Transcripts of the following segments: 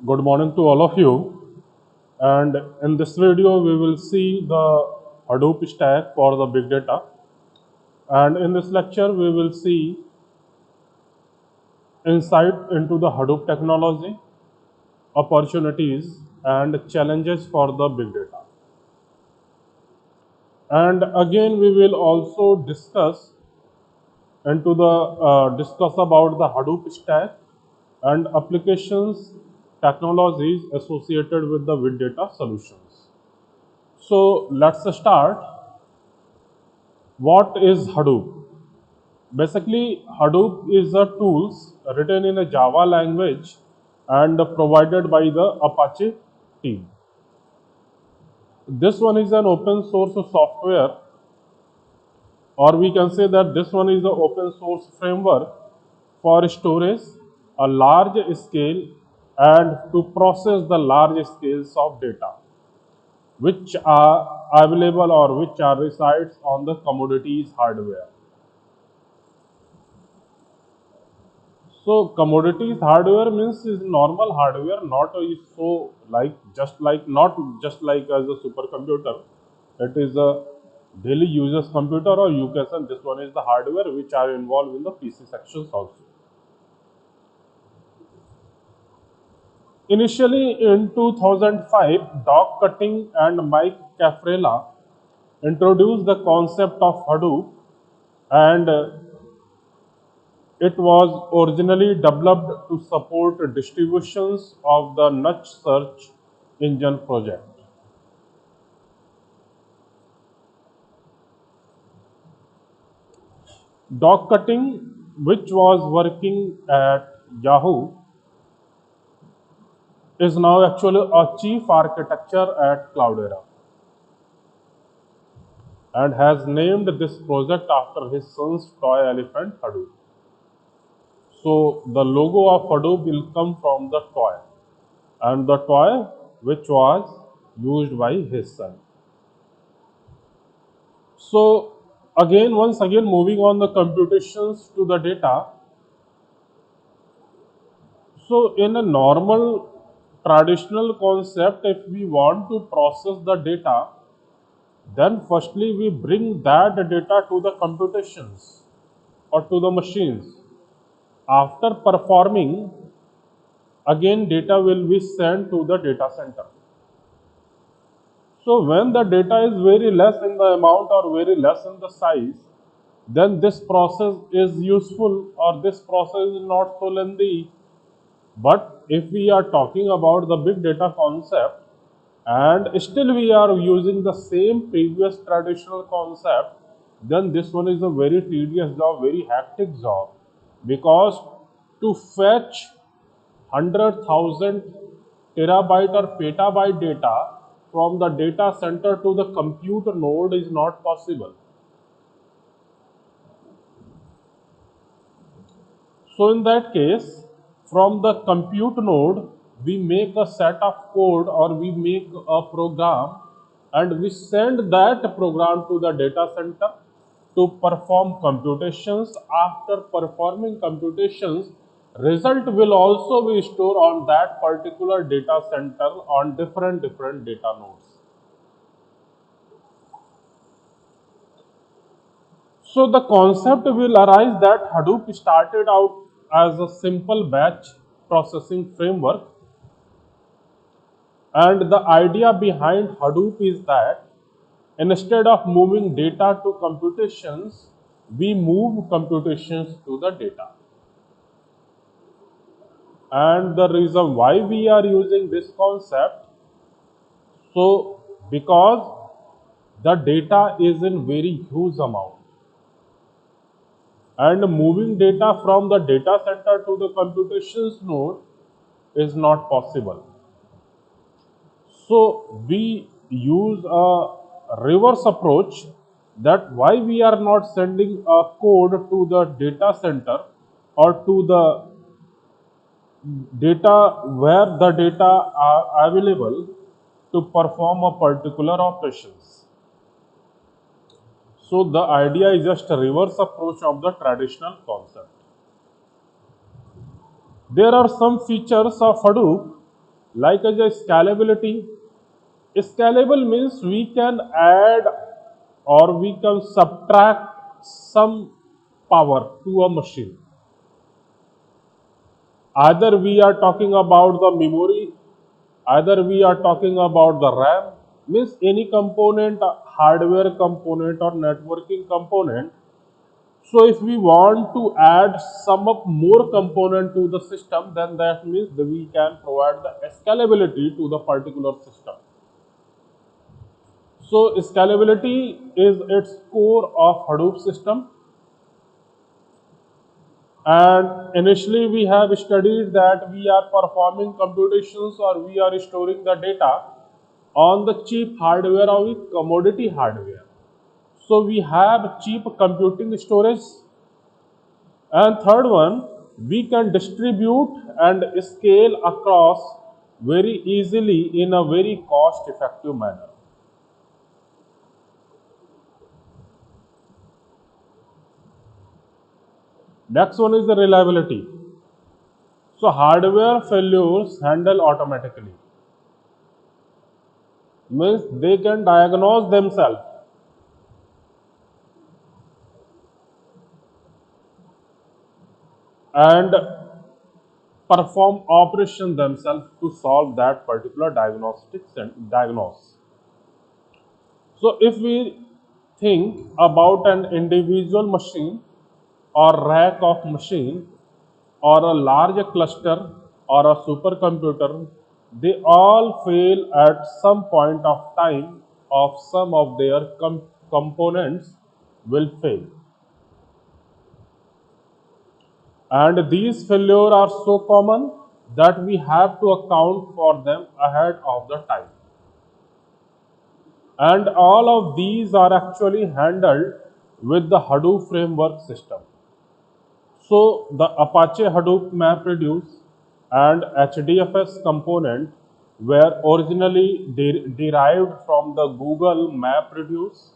Good morning to all of you. And in this video, we will see the Hadoop stack for the big data. And in this lecture, we will see insight into the Hadoop technology, opportunities, and challenges for the big data. And again, we will also discuss about the Hadoop stack and applications, technologies associated with the big data solutions. So let's start. What is Hadoop? Basically, Hadoop is a tools written in a Java language and provided by the Apache team. This one is an open source software, or we can say that this one is the open source framework for storage a large scale and to process the large scales of data which are available or which are resides on the commodities hardware. So commodities hardware means is normal hardware, not is so like just like not just like as a supercomputer. It is a daily users computer, or you can say this one is the hardware which are involved in the PC sections also. Initially in 2005, Doc Cutting and Mike Cafrela introduced the concept of Hadoop, and it was originally developed to support distributions of the Nutch search engine project. Doc Cutting, which was working at Yahoo, is now actually a chief architecture at Cloudera and has named this project after his son's toy elephant Hadoop. So the logo of Hadoop will come from the toy, and the toy which was used by his son. So once again, moving on the computations to the data. So in a normal traditional concept, if we want to process the data, then firstly we bring that data to the computations or to the machines. After performing, again data will be sent to the data center. So when the data is very less in the amount or very less in the size, then this process is useful or this process is not so lengthy. But if we are talking about the big data concept and still we are using the same previous traditional concept, then this one is a very tedious job, very hectic job, because to fetch 100,000 terabyte or petabyte data from the data center to the compute node is not possible. So in that case, from the compute node, we make a set of code or we make a program and we send that program to the data center to perform computations. After performing computations, result will also be stored on that particular data center on different data nodes. So the concept will arise that Hadoop started out as a simple batch processing framework, and the idea behind Hadoop is that instead of moving data to computations, we move computations to the data. And the reason why we are using this concept, so because the data is in very huge amount, and moving data from the data center to the computations node is not possible. So we use a reverse approach, that why we are not sending a code to the data center or to the data where the data are available to perform a particular operations. So the idea is just a reverse approach of the traditional concept. There are some features of Hadoop Like as a scalability, scalable means we can add or we can subtract some power to a machine. Either we are talking about the memory, either we are talking about the RAM, means any component, hardware component or networking component. So if we want to add some of more component to the system, then that means that we can provide the scalability to the particular system. So scalability is its core of Hadoop system. And initially we have studied that we are performing computations or we are storing the data on the cheap hardware or the commodity hardware. So we have cheap computing storage. And third one, we can distribute and scale across very easily in a very cost effective manner. Next one is the reliability. So hardware failures handle automatically. Means they can diagnose themselves and perform operation themselves to solve that particular diagnose. So if we think about an individual machine or rack of machine or a large cluster or a supercomputer, they all fail at some point of time of some of their components will fail. And these failures are so common that we have to account for them ahead of the time. And all of these are actually handled with the Hadoop framework system. So the Apache Hadoop MapReduce and HDFS component were originally derived from the Google MapReduce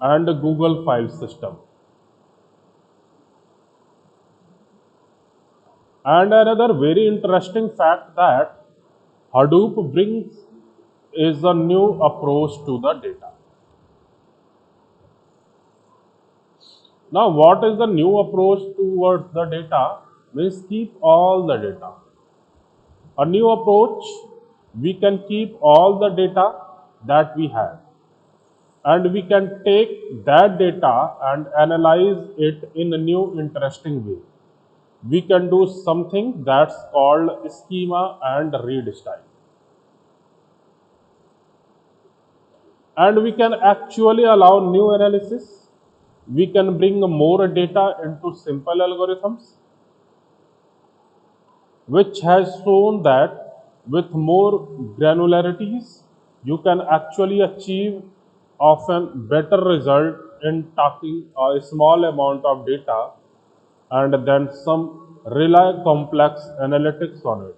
and Google file system. And another very interesting fact that Hadoop brings is a new approach to the data. Now, what is the new approach towards the data? Means keep all the data. A new approach, we can keep all the data that we have, and we can take that data and analyze it in a new interesting way. We can do something that's called schema and read style. And we can actually allow new analysis. We can bring more data into simple algorithms, which has shown that with more granularities, you can actually achieve often better result in talking a small amount of data and then some rely complex analytics on it.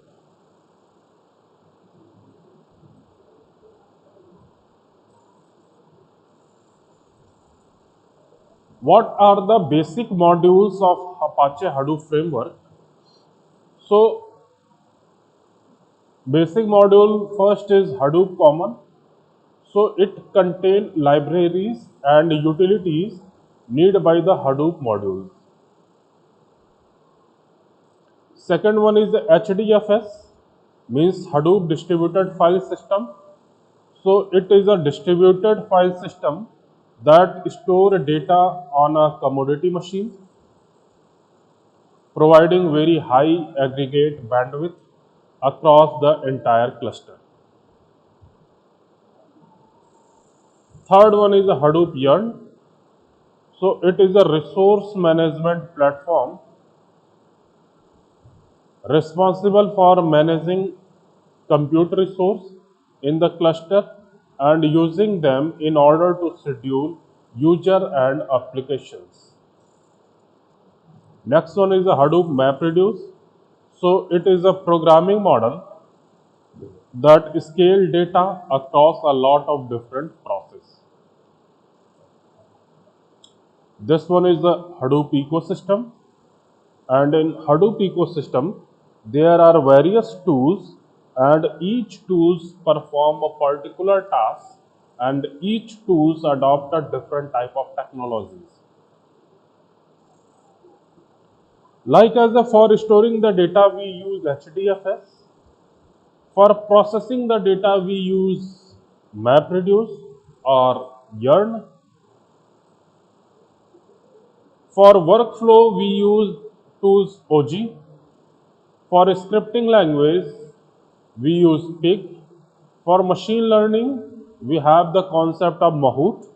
What are the basic modules of Apache Hadoop framework? So basic module first is Hadoop Common. So it contains libraries and utilities needed by the Hadoop modules. Second one is the HDFS, means Hadoop Distributed File System. So it is a distributed file system that store data on a commodity machine, providing very high aggregate bandwidth across the entire cluster. Third one is a Hadoop Yarn. So it is a resource management platform responsible for managing compute resource in the cluster and using them in order to schedule user and applications. Next one is a Hadoop MapReduce. So it is a programming model that scale data across a lot of different processes. This one is the Hadoop ecosystem, and in Hadoop ecosystem there are various tools and each tools perform a particular task, and each tools adopt a different type of technologies. Like as for storing the data, we use HDFS. For processing the data, we use MapReduce or Yearn. For workflow, we use tools OG. For scripting language, we use Pig. For machine learning, we have the concept of Mahout.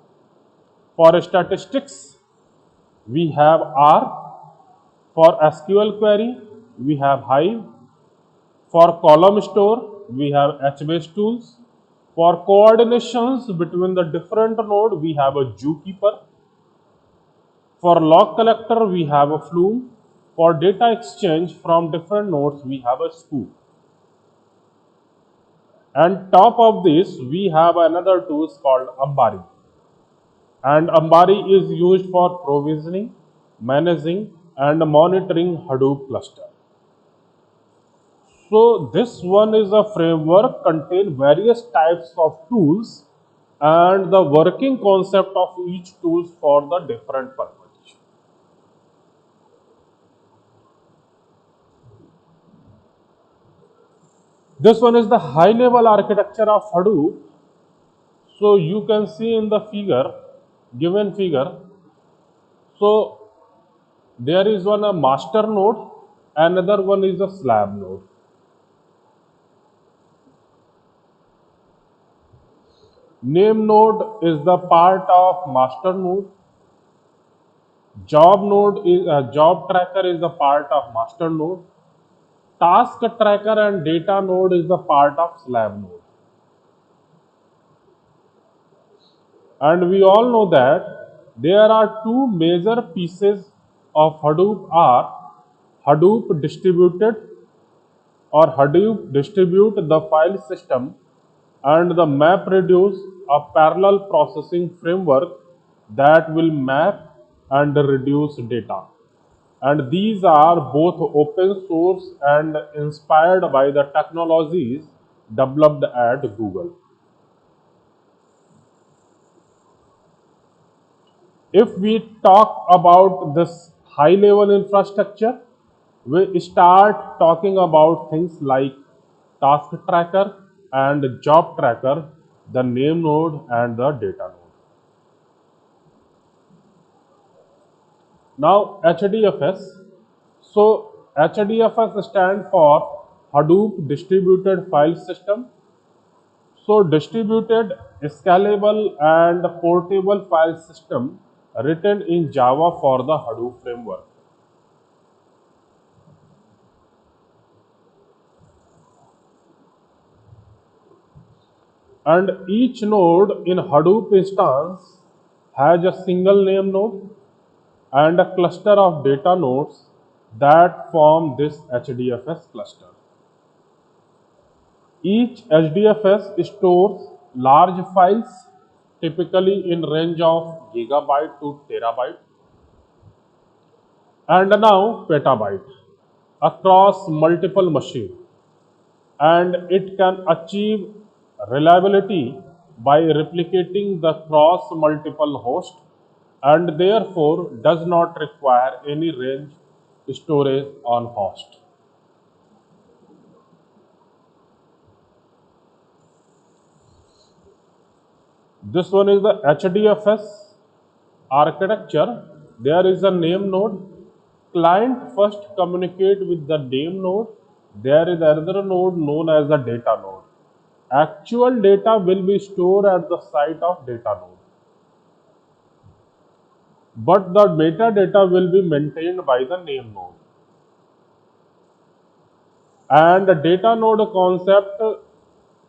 For statistics, we have R. For SQL query, we have Hive. For column store, we have HBase tools. For coordinations between the different node, we have a Zookeeper. For log collector, we have a Flume. For data exchange from different nodes, we have a Scoop. And top of this, we have another tool called Ambari. And Ambari is used for provisioning, managing, and monitoring Hadoop cluster. So this one is a framework contain various types of tools and the working concept of each tools for the different purpose. This one is the high level architecture of Hadoop. So you can see in the figure, given figure. So there is one a master node, another one is a slab node. Name node is the part of master node. Job tracker is the part of master node. Task tracker and data node is the part of slab node. And we all know that there are two major pieces of Hadoop are Hadoop distributed or Hadoop distribute the file system and the MapReduce, a parallel processing framework that will map and reduce data. And these are both open source and inspired by the technologies developed at Google. If we talk about this high level infrastructure, we start talking about things like task tracker and job tracker, the name node and the data node. Now HDFS. So HDFS stands for Hadoop Distributed File System. So distributed, scalable and portable file system written in Java for the Hadoop framework. And each node in Hadoop instance has a single name node and a cluster of data nodes that form this HDFS cluster. Each HDFS stores large files, typically in range of gigabyte to terabyte, and now petabyte across multiple machines, and it can achieve reliability by replicating the cross multiple host and therefore does not require any range storage on host. This one is the HDFS architecture. There is a name node. Client first communicate with the name node. There is another node known as the data node. Actual data will be stored at the site of data node, but the metadata will be maintained by the name node. And the data node concept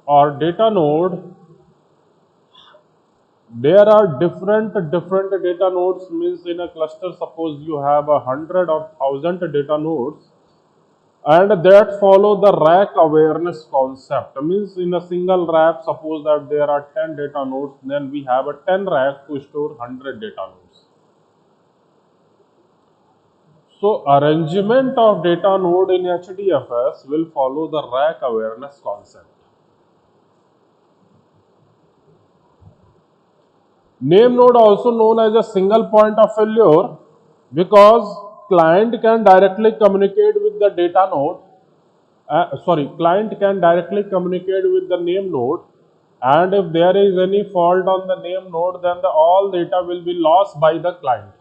or data node, there are different data nodes. Means in a cluster, suppose you have 100 or 1,000 data nodes, and that follow the rack awareness concept. Means in a single rack, suppose that there are 10 data nodes, then we have a 10 rack to store 100 data nodes. So arrangement of data node in HDFS will follow the rack awareness concept. Name node also known as a single point of failure because client can directly communicate with the data node. Client can directly communicate with the name node, and if there is any fault on the name node, then all data will be lost by the client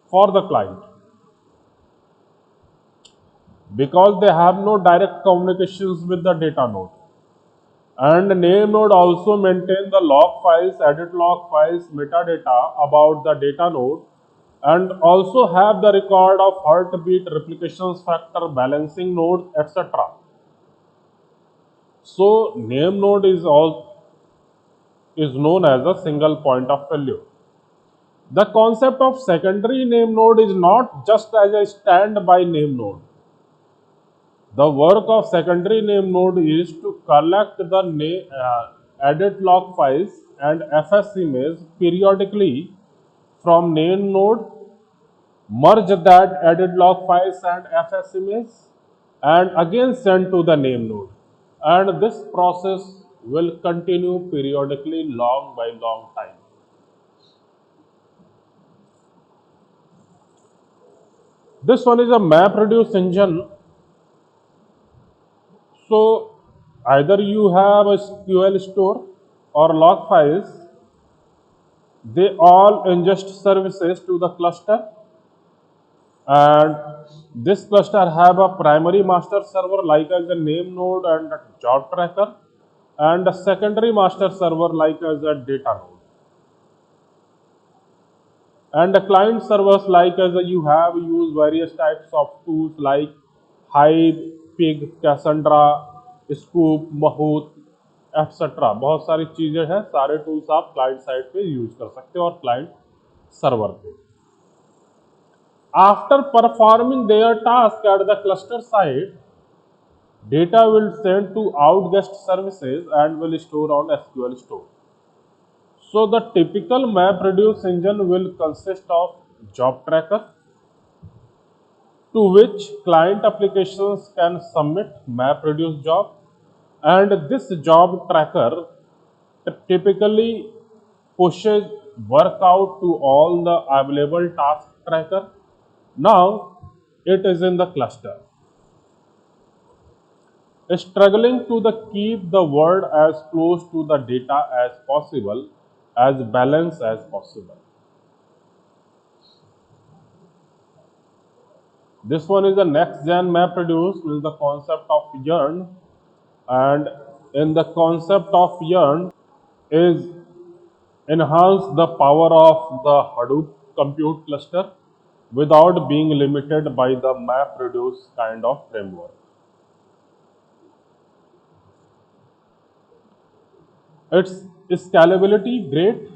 for the client because they have no direct communications with the data node. And name node also maintain the log files, edit log files, metadata about the data node, and also have the record of heartbeat, replications factor, balancing node, etc. So name node is known as a single point of failure. The concept of secondary name node is not just as a standby name node. The work of secondary name node is to collect the edit log files and FS image periodically from name node, merge that edit log files and FS image, and again send to the name node. And this process will continue periodically long by long time. This one is a MapReduce engine. So either you have a SQL store or log files, they all ingest services to the cluster, and this cluster have a primary master server like as a name node and a job tracker, and a secondary master server like as a data node. And the client servers like as you have used various types of tools like Hive, Pig, Cassandra, Scoop, Mahout, etc. बहुत सारी चीज़ें हैं, सारे tools आप client side पे use कर सकते हो और क्लाइंट सर्वर पे. After performing their task at the cluster side, data will send to outguest services and will store on SQL store. So the typical MapReduce engine will consist of job tracker, to which client applications can submit MapReduce job, and this job tracker typically pushes work out to all the available task tracker. Now it is in the cluster, struggling to keep the word as close to the data as possible, as balanced as possible. This one is the next gen MapReduce with the concept of Yarn, and in the concept of Yarn is enhance the power of the Hadoop compute cluster without being limited by the MapReduce kind of framework. Its scalability great,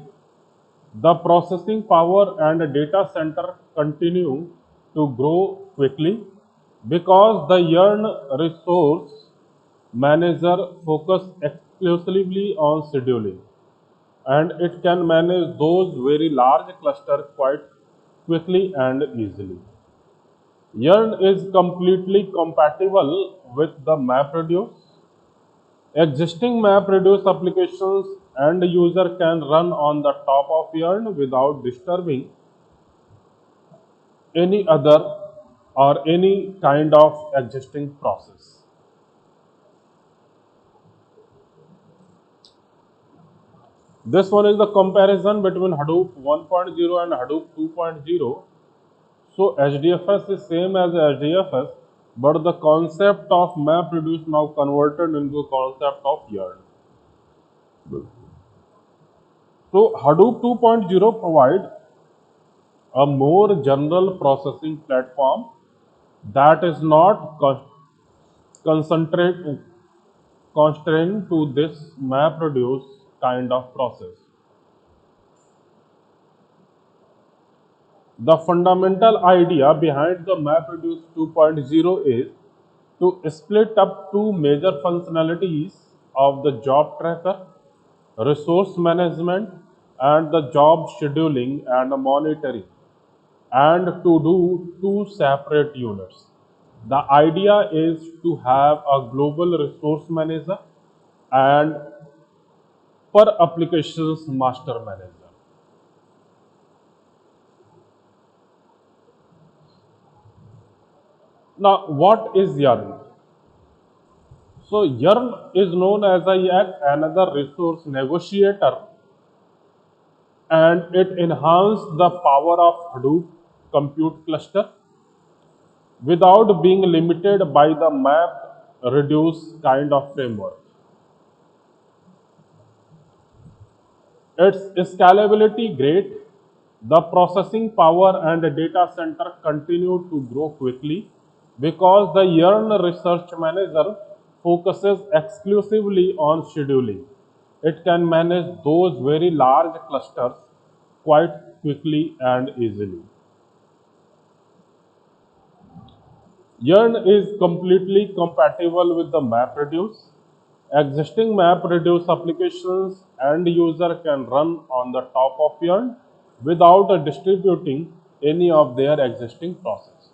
the processing power and data center continue to grow quickly because the Yarn resource manager focus exclusively on scheduling, and it can manage those very large clusters quite quickly and easily. Yarn is completely compatible with the MapReduce. Existing MapReduce applications and user can run on the top of Yarn without disturbing any other or any kind of existing process. This one is the comparison between Hadoop 1.0 and Hadoop 2.0. So HDFS is same as HDFS, but the concept of MapReduce now converted into concept of Yarn. So Hadoop 2.0 provide a more general processing platform that is not concentrate constrained to this MapReduce kind of process. The fundamental idea behind the MapReduce 2.0 is to split up two major functionalities of the job tracker, resource management, and the job scheduling and monitoring. and to do two separate units. The idea is to have a global resource manager and per applications master manager. Now, what is Yarn? So, Yarn is known as a yet another resource negotiator, and it enhances the power of Hadoop compute cluster without being limited by the map reduce kind of framework. Its scalability great, the processing power and the data center continue to grow quickly because the Yearn Research Manager focuses exclusively on scheduling. It can manage those very large clusters quite quickly and easily. Yearn is completely compatible with the MapReduce. Existing MapReduce applications and user can run on the top of Yearn without distributing any of their existing process.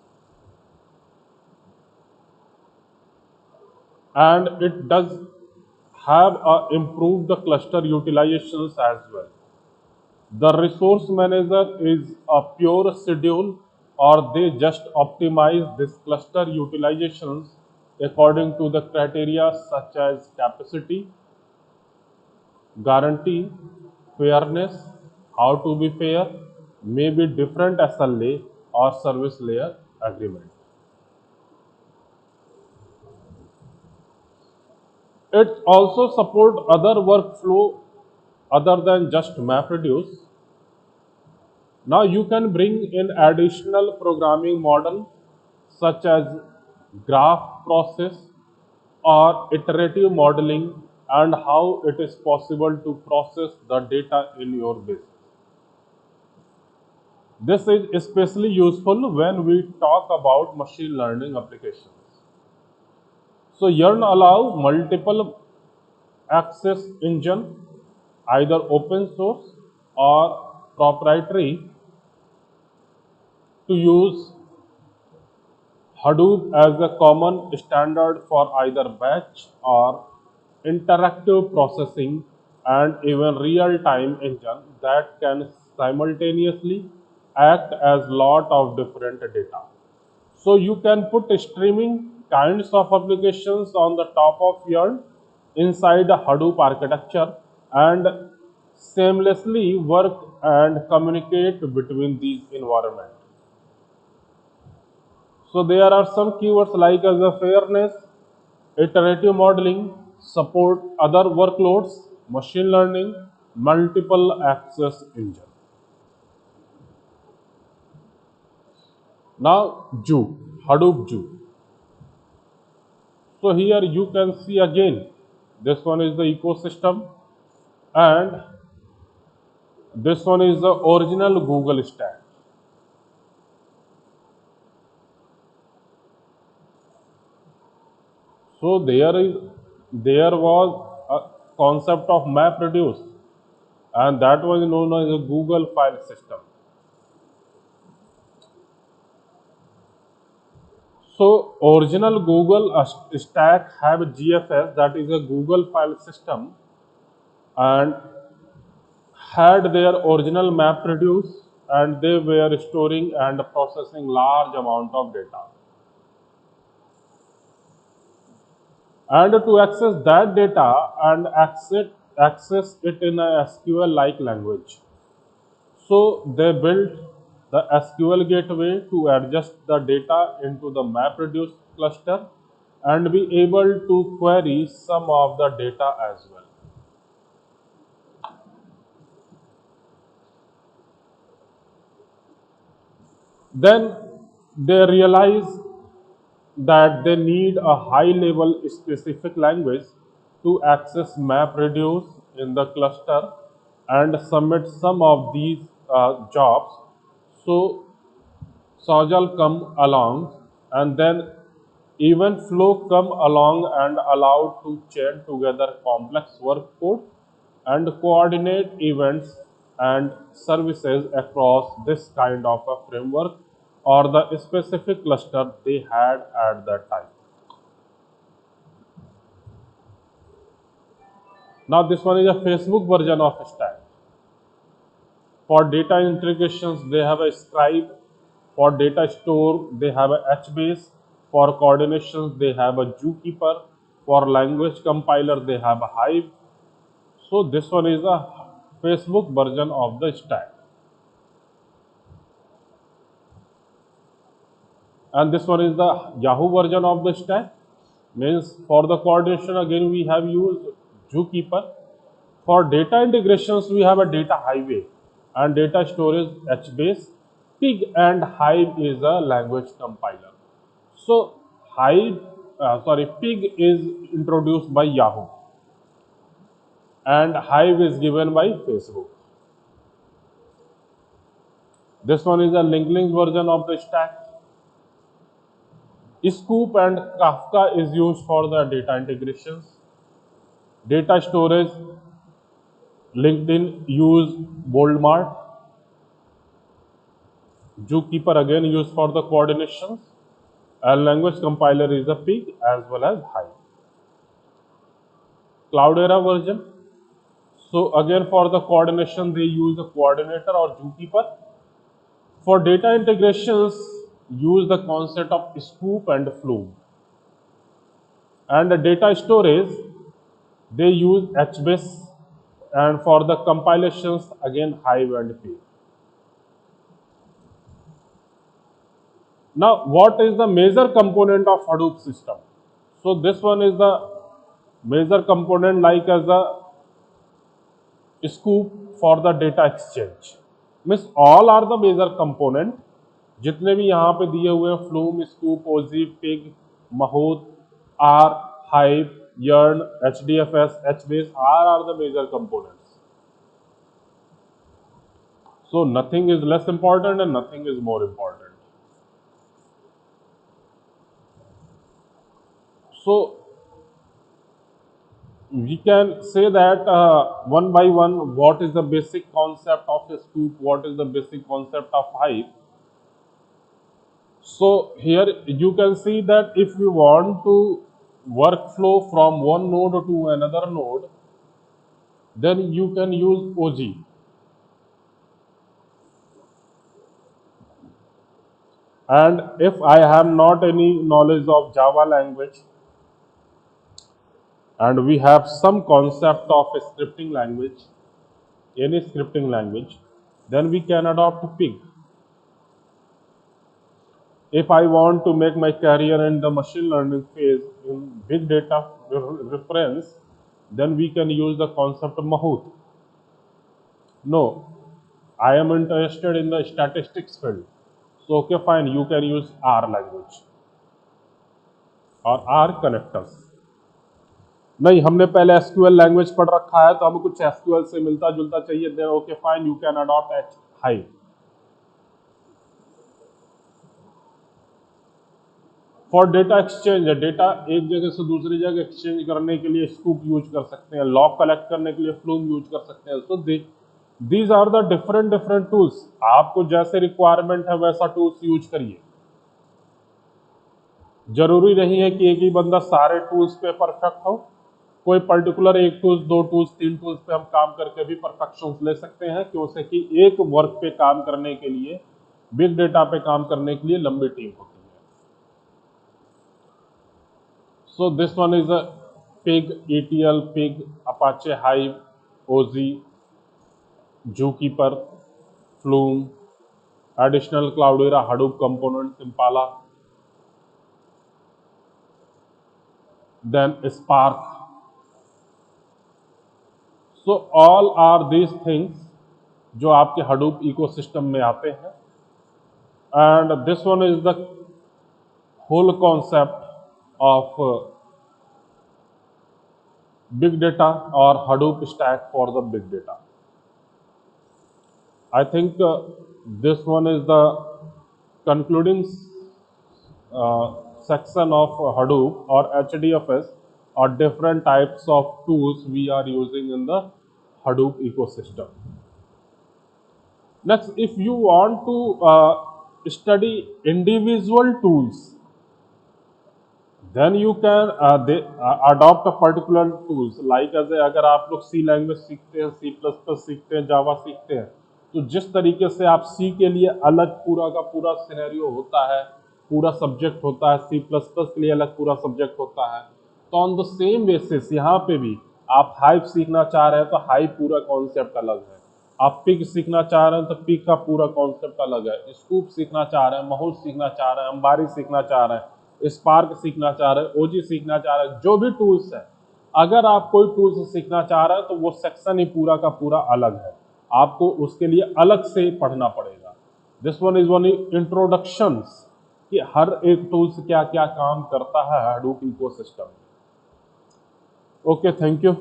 And it does have improved the cluster utilizations as well. The resource manager is a pure schedule or they just optimize this cluster utilizations according to the criteria such as capacity, guarantee, fairness, how to be fair, maybe different SLA or service layer agreement. It also support other workflow other than just MapReduce. Now you can bring in additional programming model such as graph process or iterative modeling and how it is possible to process the data in your business. This is especially useful when we talk about machine learning applications. So Yearn allow multiple access engine, either open source or proprietary, to use Hadoop as a common standard for either batch or interactive processing and even real-time engine that can simultaneously act as lot of different data. So you can put streaming kinds of applications on the top of your inside the Hadoop architecture and seamlessly work and communicate between these environments. So there are some keywords like as a fairness, iterative modeling, support other workloads, machine learning, multiple access engine. Now Hadoop Zoo. So here you can see again, this one is the ecosystem and this one is the original Google stack. So there was a concept of MapReduce and that was known as a Google file system. So original Google stack have GFS, that is a Google file system, and had their original MapReduce and they were storing and processing large amount of data. And to access that data and access it in a SQL like language. So they built the SQL gateway to adjust the data into the MapReduce cluster and be able to query some of the data as well. Then they realize that they need a high level specific language to access MapReduce in the cluster and submit some of these jobs. So Sojal come along and then even flow come along and allowed to chain together complex work code and coordinate events and services across this kind of a framework or the specific cluster they had at that time. Now this one is a Facebook version of Stack. For data integrations, they have a Scribe. For data store, they have a HBase. For coordinations, they have a Zookeeper. For language compiler, they have a Hive. So this one is a Facebook version of the Stack. And this one is the Yahoo version of the Stack. Means for the coordination, again we have used Zookeeper. For data integrations, we have a Data Highway, and data storage HBase. Pig and Hive is a language compiler. So Pig is introduced by Yahoo, and Hive is given by Facebook. This one is a linked version of the Stack. Scoop and Kafka is used for the data integrations. Data storage, LinkedIn use Boldmart. Zookeeper again used for the coordinations, and language compiler is a Pig as well as Hive. Cloudera version. So again for the coordination they use the coordinator or Zookeeper. For data integrations, use the concept of Scoop and Flume. And the data storage, they use HBase, and for the compilations again Hive and Pig. Now, what is the major component of Hadoop system? So this one is the major component like as a scoop for the data exchange. Means all are the major component. जितने भी यहाँ पे दिए हुए हैं Flume, Sqoop, Oozie, Pig, Mahout, R, Hive, YARN, HDFS, HBase, are the major components. So nothing is less important and nothing is more important. So we can say that one by one, what is the basic concept of a scoop, what is the basic concept of hive. So here you can see that if we want to workflow from one node to another node, then you can use OG. And if I have not any knowledge of Java language, and we have some concept of a scripting language, any scripting language, then we can adopt Pig. If I want to make my career in the machine learning phase in big data reference, then we can use the concept of Mahout. No, I am interested in the statistics field. So okay fine, you can use R language or R connectors. नहीं, हमने पहले SQL language पढ़ रखा है तो हमें कुछ SQL से मिलता जुलता चाहिए, then okay fine, you can adopt Hive. For data exchange, data एक जगह से दूसरी जगह एक्सचेंज करने के लिए स्कूप यूज कर सकते हैं, लॉग कलेक्ट करने के लिए फ्लूम यूज कर सकते हैं. So these are the different tools. आपको जैसे रिक्वायरमेंट है वैसा टूल्स यूज करिए. जरूरी नहीं है कि एक ही बंदा सारे टूल्स पे परफेक्ट हो. कोई पर्टिकुलर एक टूल्स, दो टूल्स, तीन टूल्स पे हम काम करके भी परफेक्शन ले सकते हैं, क्योंकि कि एक वर्क पे काम करने के लिए, बिग डेटा पे काम करने के लिए लंबी टीम होती है. So this one is a Pig, ETL, Pig, Apache Hive, OZ, Zookeeper, Flume, additional Cloudera, Hadoop components, Impala, then Spark. So all are these things जो आपके Hadoop ecosystem में आते हैं. And this one is the whole concept of big data or Hadoop stack for the big data. I think this one is the concluding section of Hadoop or HDFS, or different types of tools we are using in the Hadoop ecosystem. Next, if you want to study individual tools, then you can adopt a particular tools, like अगर आप लोग सी language सीखते हैं, C plus plus सीखते हैं, जावा सीखते हैं, तो जिस तरीके से आप सी के लिए अलग पूरा का पूरा सिनेरियो होता है, पूरा सब्जेक्ट होता है, सी प्लस प्लस के लिए अलग पूरा सब्जेक्ट होता है, तो ऑन द सेम बेसिस यहाँ पे भी आप हाइप सीखना चाह रहे हैं तो हाइप पूरा कॉन्सेप्ट अलग है, आप पिग सीखना चाह रहे हैं तो पिग का पूरा कॉन्सेप्ट अलग है, स्कूप सीखना चाह रहे हैं, महूल सीखना चाह रहे हैं, अंबारी सीखना चाह रहे हैं, स्पार्क सीखना चाह रहे हैं, ओजी सीखना चाह रहे हैं, जो भी टूल्स है, अगर आप कोई टूल्स सीखना चाह रहे हैं तो वो सेक्शन ही पूरा का पूरा अलग है, आपको उसके लिए अलग से पढ़ना पड़ेगा। This one is one introduction कि हर एक टूल्स क्या क्या काम करता है हडूप इकोसिस्टम में। Okay, thank you.